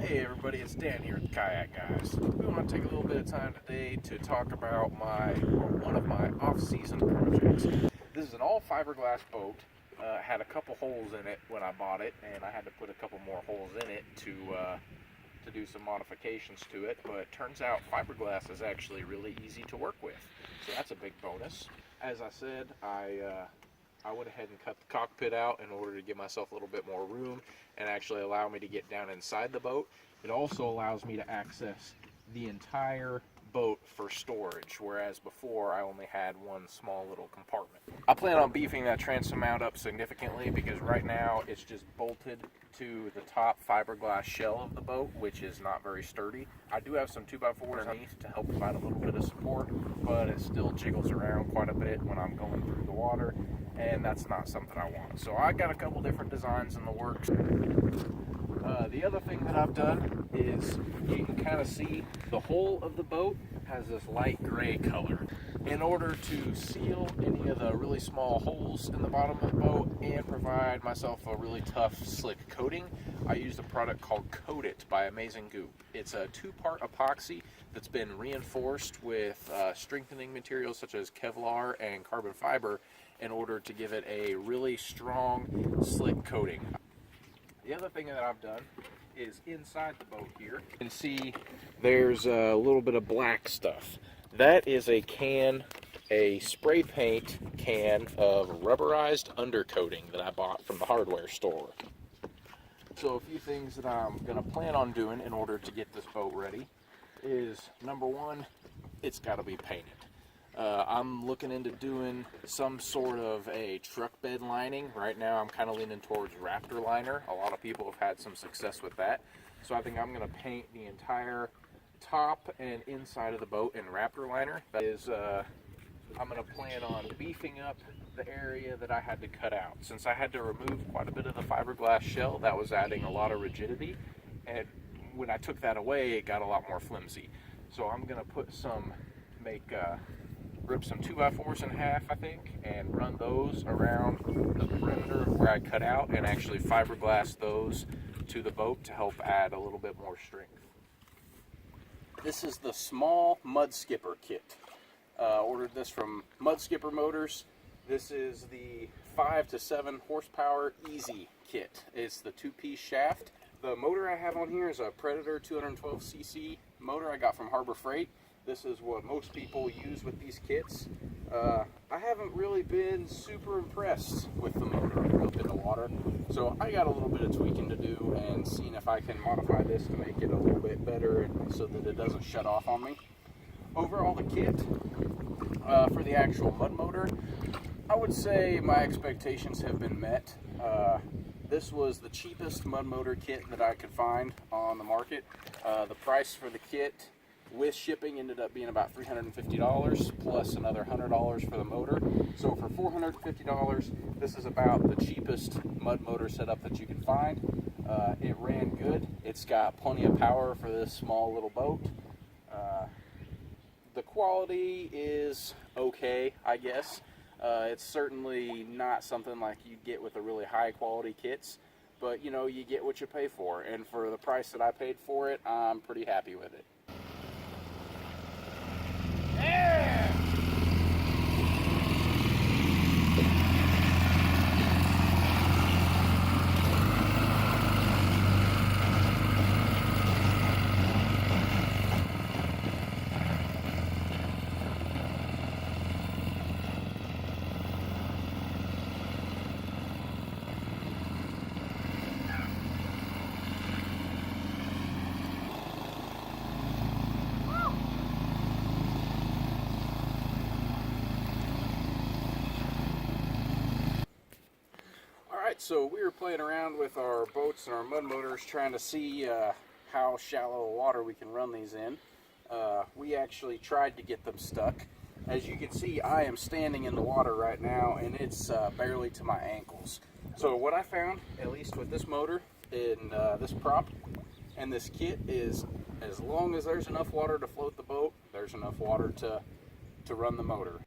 Hey everybody, it's Dan here at the Kayak Guys. We want to take a little bit of time today to talk about one of my off-season projects. This is an all fiberglass boat. Had a couple holes in it when I bought it, and I had to put a couple more holes in it to do some modifications to it. But it turns out fiberglass is actually really easy to work with, so that's a big bonus. As I said, I went ahead and cut the cockpit out in order to give myself a little bit more room and actually allow me to get down inside the boat. It also allows me to access the entire boat for storage, whereas before I only had one small little compartment. I plan on beefing that transom mount up significantly because right now it's just bolted to the top fiberglass shell of the boat, which is not very sturdy. I do have some 2x4s underneath to help provide a little bit of support, but it still jiggles around quite a bit when I'm going through the water, and that's not something I want. So I got a couple different designs in the works. The other thing that I've done is you can kind of see the whole of the boat has this light gray color. In order to seal any of the really small holes in the bottom of the boat and provide myself a really tough, slick coating, I used a product called Coat It by Amazing Goop. It's a two-part epoxy that's been reinforced with strengthening materials such as Kevlar and carbon fiber in order to give it a really strong, slick coating. The other thing that I've done is inside the boat here, you can see there's a little bit of black stuff. That is a spray paint can of rubberized undercoating that I bought from the hardware store. So a few things that I'm going to plan on doing in order to get this boat ready is, number one, it's got to be painted. I'm looking into doing some sort of a truck bed lining. Right now I'm kind of leaning towards Raptor liner. A lot of people have had some success with that. So I think I'm going to paint the entire top and inside of the boat in Raptor liner. That is, I'm going to plan on beefing up the area that I had to cut out. Since I had to remove quite a bit of the fiberglass shell, that was adding a lot of rigidity. And when I took that away, it got a lot more flimsy. So I'm going to rip some 2x4s in half, I think, and run those around the perimeter where I cut out and actually fiberglass those to the boat to help add a little bit more strength. This is the small mud skipper kit. Ordered this from Mud Skipper Motors. This is the 5 to 7 horsepower easy kit. It's the two-piece shaft. The motor I have on here is a Predator 212cc motor I got from Harbor Freight. This is what most people use with these kits. I haven't really been super impressed with the motor up in the water, so I got a little bit of tweaking to do and seeing if I can modify this to make it a little bit better so that it doesn't shut off on me. Overall, the kit for the actual mud motor, I would say my expectations have been met. This was the cheapest mud motor kit that I could find on the market. The price for the kit with shipping ended up being about $350 plus another $100 for the motor. So for $450, this is about the cheapest mud motor setup that you can find. It ran good. It's got plenty of power for this small little boat. The quality is okay, I guess. It's certainly not something like you get with the really high quality kits, but you know, you get what you pay for, and for the price that I paid for it, I'm pretty happy with it. So we were playing around with our boats and our mud motors trying to see how shallow water we can run these in. We actually tried to get them stuck. As you can see, I am standing in the water right now and it's barely to my ankles. So what I found, at least with this motor and this prop and this kit, is as long as there's enough water to float the boat, there's enough water to run the motor.